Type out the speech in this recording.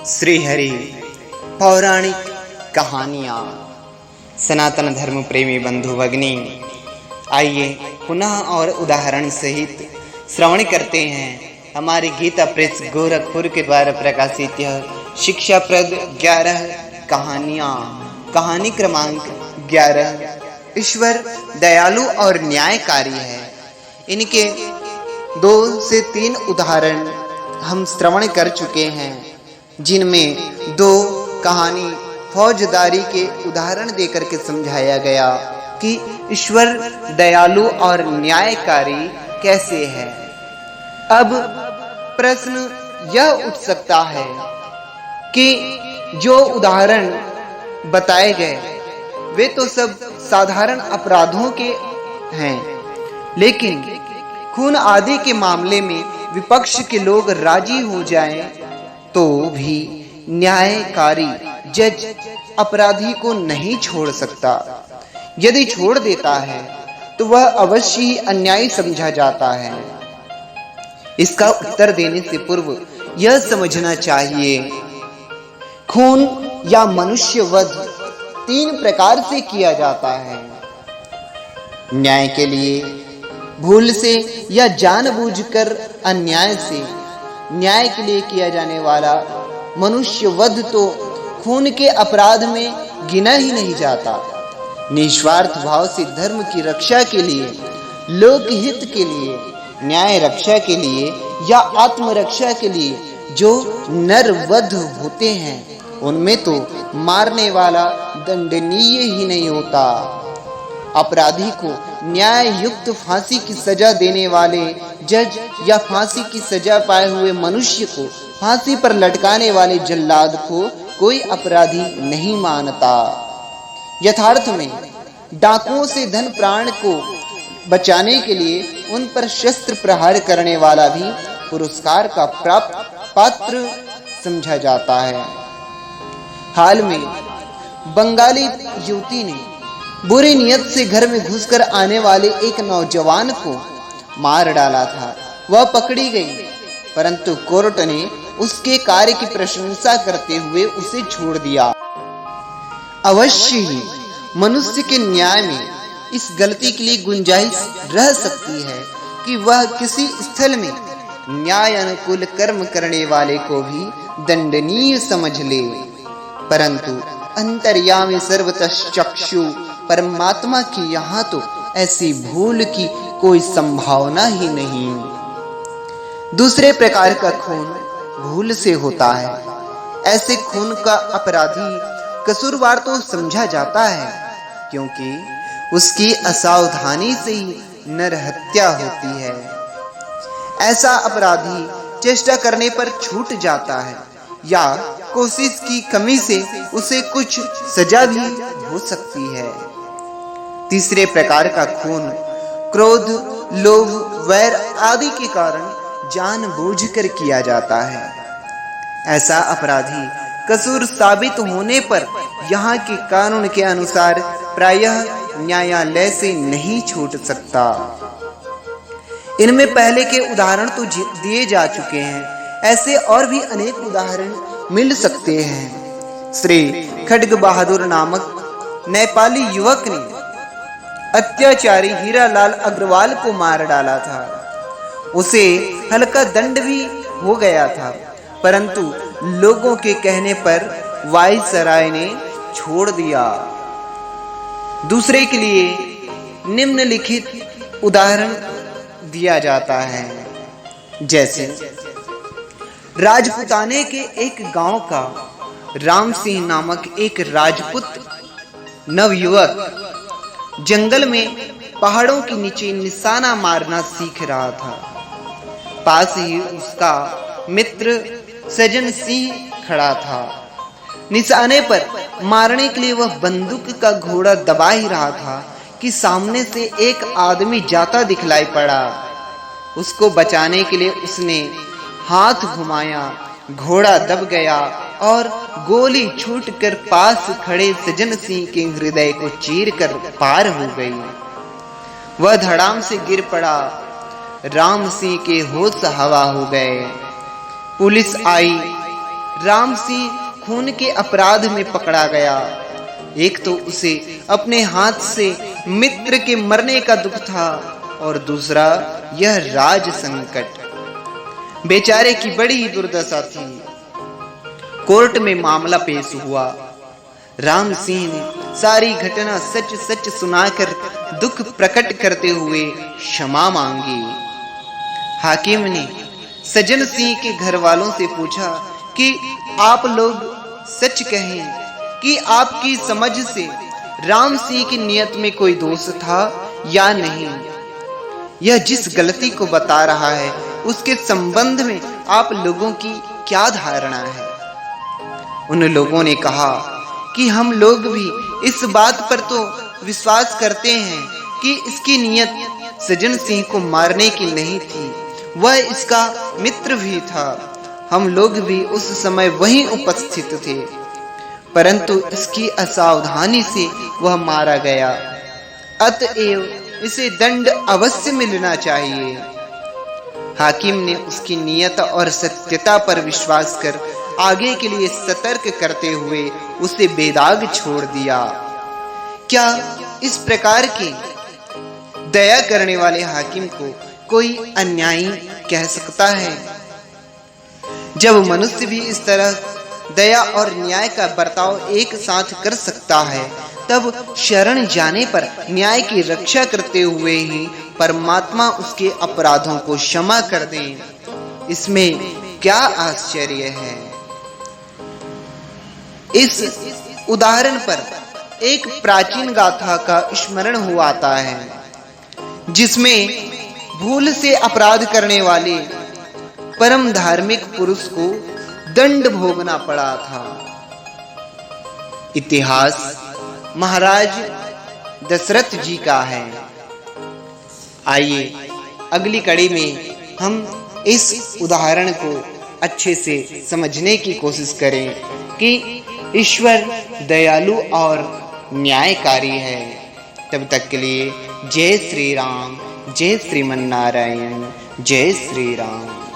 श्री हरि पौराणिक कहानियाँ। सनातन धर्म प्रेमी बंधु भगिनी, आइए पुनः और उदाहरण सहित श्रवण करते हैं हमारी गीता प्रेस गोरखपुर के द्वारा प्रकाशित यह शिक्षाप्रद 11 कहानियाँ। कहानी क्रमांक 11 ईश्वर दयालु और न्यायकारी है। इनके 2 से 3 उदाहरण हम श्रवण कर चुके हैं, जिनमें 2 कहानी फौजदारी के उदाहरण देकर के समझाया गया कि ईश्वर दयालु और न्यायकारी कैसे है। अब प्रश्न यह उठ सकता है कि जो उदाहरण बताए गए वे तो सब साधारण अपराधों के हैं, लेकिन खून आदि के मामले में विपक्ष के लोग राजी हो जाएं तो भी न्यायकारी जज अपराधी को नहीं छोड़ सकता। यदि छोड़ देता है तो वह अवश्य ही अन्यायी समझा जाता है। इसका उत्तर देने से पूर्व यह समझना चाहिए, खून या मनुष्य वध 3 प्रकार से किया जाता है। न्याय के लिए, भूल से या जानबूझकर अन्याय से। न्याय के लिए किया जाने वाला मनुष्य वध तो खून के अपराध में गिना ही नहीं जाता। निस्वार्थ भाव से धर्म की रक्षा के लिए, लोकहित के लिए, न्याय रक्षा के लिए या आत्मरक्षा के लिए जो नरवध होते हैं, उनमें तो मारने वाला दंडनीय ही नहीं होता। अपराधी को न्याय युक्त फांसी की सजा देने वाले जज या फांसी की सजा पाए हुए मनुष्य को फांसी पर लटकाने वाले जल्लाद को कोई अपराधी नहीं मानता। यथार्थ में डाकुओं से धन प्राण को बचाने के लिए उन पर शस्त्र प्रहार करने वाला भी पुरस्कार का प्राप्त पात्र समझा जाता है। हाल में बंगाली युवती ने बुरी नियत से घर में घुसकर आने वाले एक नौजवान को मार डाला था। वह पकड़ी गई, परंतु कोर्ट ने उसके कार्य की प्रशंसा करते हुए उसे छोड़ दिया। अवश्य ही मनुष्य के न्याय में इस गलती के लिए गुंजाइश रह सकती है कि वह किसी स्थल में न्याय अनुकूल कर्म करने वाले को भी दंडनीय समझ ले, परंतु अंतर्यामी सर्वतः चक्षु परमात्मा की यहाँ तो ऐसी भूल की कोई संभावना ही नहीं। दूसरे प्रकार का खून भूल से होता है। ऐसे खून का अपराधी कसूरवार तो समझा जाता है, क्योंकि उसकी असावधानी से ही नरहत्या होती है। ऐसा अपराधी चेष्टा करने पर छूट जाता है या कोशिश की कमी से उसे कुछ सजा भी हो सकती है। तीसरे प्रकार का खून क्रोध, लोभ, वैर आदि के कारण जानबूझकर किया जाता है। ऐसा अपराधी कसूर साबित होने पर यहाँ के कानून के अनुसार प्रायः न्यायालय से नहीं छूट सकता। इनमें पहले के उदाहरण तो दिए जा चुके हैं, ऐसे और भी अनेक उदाहरण मिल सकते हैं। श्री खड्ग बहादुर नामक नेपाली युवक ने अत्याचारी हीरालाल अग्रवाल को मार डाला था। उसे हल्का दंड भी हो गया था, परंतु लोगों के कहने पर वायसराय ने छोड़ दिया। दूसरे के लिए निम्नलिखित उदाहरण दिया जाता है, जैसे राजपुताने के एक गांव का राम सिंह नामक एक राजपूत नवयुवक जंगल में पहाड़ों के नीचे निशाना मारना सीख रहा था। पास ही उसका मित्र सजन सिंह खड़ा था। निशाने पर मारने के लिए वह बंदूक का घोड़ा दबा ही रहा था कि सामने से एक आदमी जाता दिखलाई पड़ा। उसको बचाने के लिए उसने हाथ घुमाया, घोड़ा दब गया और गोली छूटकर पास खड़े सजन सिंह के हृदय को चीरकर पार हो गई। वह धड़ाम से गिर पड़ा। राम सिंह के होश हवा हो गए। पुलिस आई, राम सिंह खून के अपराध में पकड़ा गया। एक तो उसे अपने हाथ से मित्र के मरने का दुख था और दूसरा यह राज संकट। बेचारे की बड़ी ही दुर्दशा थी। कोर्ट में मामला पेश हुआ। राम सिंह ने सारी घटना सच सच सुनाकर दुख प्रकट करते हुए क्षमा मांगी। हाकिम ने सज्जन सिंह के घर वालों से पूछा कि आप लोग सच कहें कि आपकी समझ से राम सिंह की नियत में कोई दोष था या नहीं। यह जिस गलती को बता रहा है उसके संबंध में आप लोगों की क्या धारणा है? उन लोगों ने कहा कि हम लोग भी इस बात पर तो विश्वास करते हैं कि इसकी नियत सज्जन सिंह को मारने की नहीं थी, वह इसका मित्र भी था। हम लोग भी उस समय वहीं उपस्थित थे, परंतु इसकी असावधानी से वह मारा गया। अतएव इसे दंड अवश्य मिलना चाहिए। हाकिम ने उसकी नियत और सत्यता पर विश्वास कर आगे के लिए सतर्क करते हुए उसे बेदाग छोड़ दिया। क्या इस प्रकार के दया करने वाले हाकिम को कोई अन्यायी कह सकता है? जब मनुष्य भी इस तरह दया और न्याय का बर्ताव एक साथ कर सकता है, तब शरण जाने पर न्याय की रक्षा करते हुए ही परमात्मा उसके अपराधों को क्षमा कर दें, इसमें क्या आश्चर्य है। इस उदाहरण पर एक प्राचीन गाथा का स्मरण हो आता है, जिसमें भूल से अपराध करने वाले परम धार्मिक पुरुष को दंड भोगना पड़ा था। इतिहास महाराज दशरथ जी का है। आइए अगली कड़ी में हम इस उदाहरण को अच्छे से समझने की कोशिश करें कि ईश्वर दयालु और न्यायकारी है। तब तक के लिए जय श्री राम, जय श्रीमन नारायण, जय श्री राम।